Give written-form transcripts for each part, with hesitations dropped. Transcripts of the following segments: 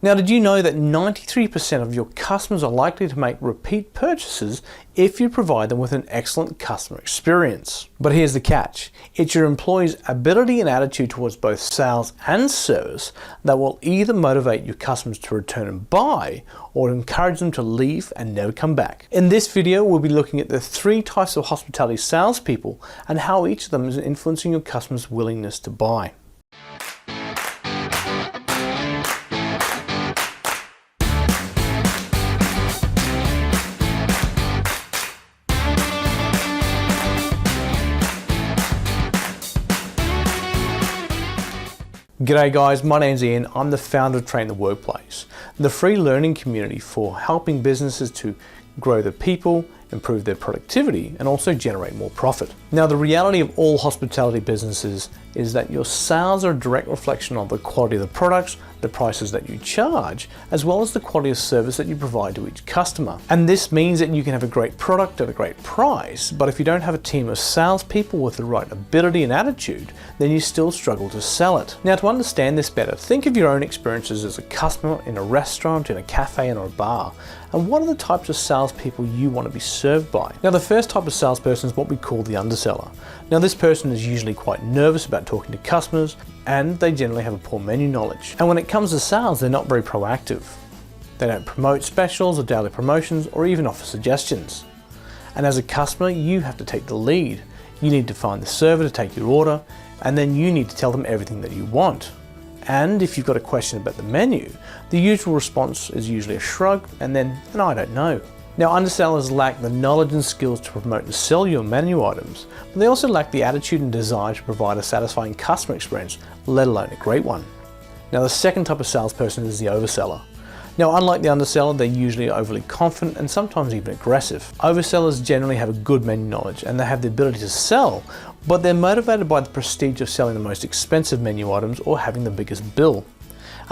Now, did you know that 93% of your customers are likely to make repeat purchases if you provide them with an excellent customer experience? But here's the catch. It's your employees' ability and attitude towards both sales and service that will either motivate your customers to return and buy or encourage them to leave and never come back. In this video, we'll be looking at the 3 types of hospitality salespeople and how each of them is influencing your customers' willingness to buy. G'day guys, my name's Ian. I'm the founder of Train the Workplace, the free learning community for helping businesses to grow their people, improve their productivity, and also generate more profit. Now, the reality of all hospitality businesses is that your sales are a direct reflection of the quality of the products, the prices that you charge, as well as the quality of service that you provide to each customer. And this means that you can have a great product at a great price, but if you don't have a team of salespeople with the right ability and attitude, then you still struggle to sell it. Now, to understand this better, think of your own experiences as a customer in a restaurant, in a cafe, and or a bar, and what are the types of salespeople you want to be served by. Now, the first type of salesperson is what we call the underseller. Now, this person is usually quite nervous about talking to customers, and they generally have a poor menu knowledge. And when it comes to sales, they're not very proactive. They don't promote specials or daily promotions or even offer suggestions. And as a customer, you have to take the lead. You need to find the server to take your order, and then you need to tell them everything that you want. And if you've got a question about the menu, the usual response is usually a shrug and then an I don't know. Now, undersellers lack the knowledge and skills to promote and sell your menu items, but they also lack the attitude and desire to provide a satisfying customer experience, let alone a great one. Now, the second type of salesperson is the overseller. Now, unlike the underseller, they're usually overly confident and sometimes even aggressive. Oversellers generally have a good menu knowledge and they have the ability to sell, but they're motivated by the prestige of selling the most expensive menu items or having the biggest bill.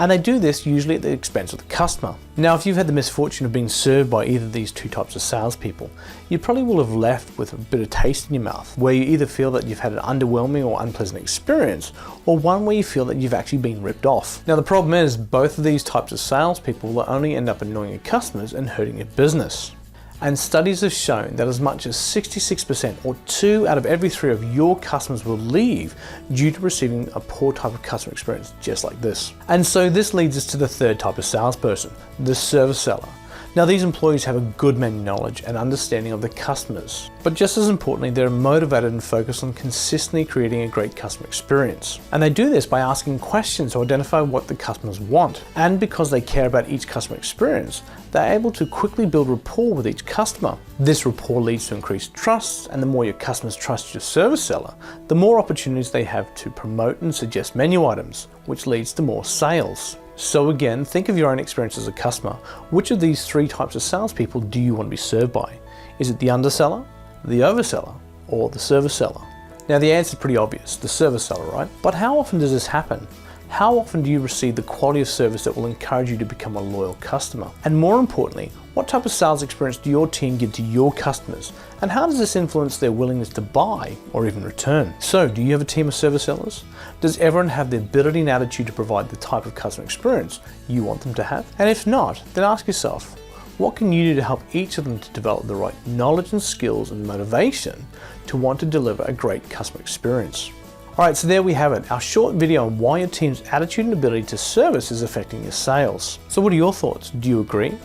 And they do this usually at the expense of the customer. Now, if you've had the misfortune of being served by either of these 2 types of salespeople, you probably will have left with a bit of taste in your mouth, where you either feel that you've had an underwhelming or unpleasant experience, or one where you feel that you've actually been ripped off. Now, the problem is both of these types of salespeople will only end up annoying your customers and hurting your business. And studies have shown that as much as 66% or 2 out of every 3 of your customers will leave due to receiving a poor type of customer experience just like this. And so this leads us to the third type of salesperson, the service seller. Now, these employees have a good menu knowledge and understanding of the customers, but just as importantly, they're motivated and focused on consistently creating a great customer experience. And they do this by asking questions to identify what the customers want. And because they care about each customer experience, they're able to quickly build rapport with each customer. This rapport leads to increased trust, and the more your customers trust your service seller, the more opportunities they have to promote and suggest menu items, which leads to more sales. So again, think of your own experience as a customer. Which of these 3 types of salespeople do you want to be served by? Is it the underseller, the overseller, or the service seller? Now, the answer is pretty obvious, the service seller, right? But how often does this happen? How often do you receive the quality of service that will encourage you to become a loyal customer? And more importantly, what type of sales experience do your team give to your customers? And how does this influence their willingness to buy or even return? So, do you have a team of service sellers? Does everyone have the ability and attitude to provide the type of customer experience you want them to have? And if not, then ask yourself, what can you do to help each of them to develop the right knowledge and skills and motivation to want to deliver a great customer experience? Alright, so there we have it, our short video on why your team's attitude and ability to service is affecting your sales. So what are your thoughts? Do you agree?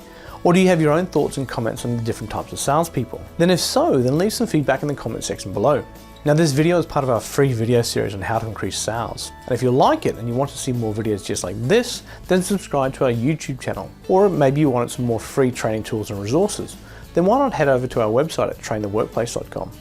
Or do you have your own thoughts and comments on the different types of salespeople? Then if so, then leave some feedback in the comment section below. Now, this video is part of our free video series on how to increase sales. And if you like it and you want to see more videos just like this, then subscribe to our YouTube channel. Or maybe you wanted some more free training tools and resources, then why not head over to our website at traintheworkplace.com.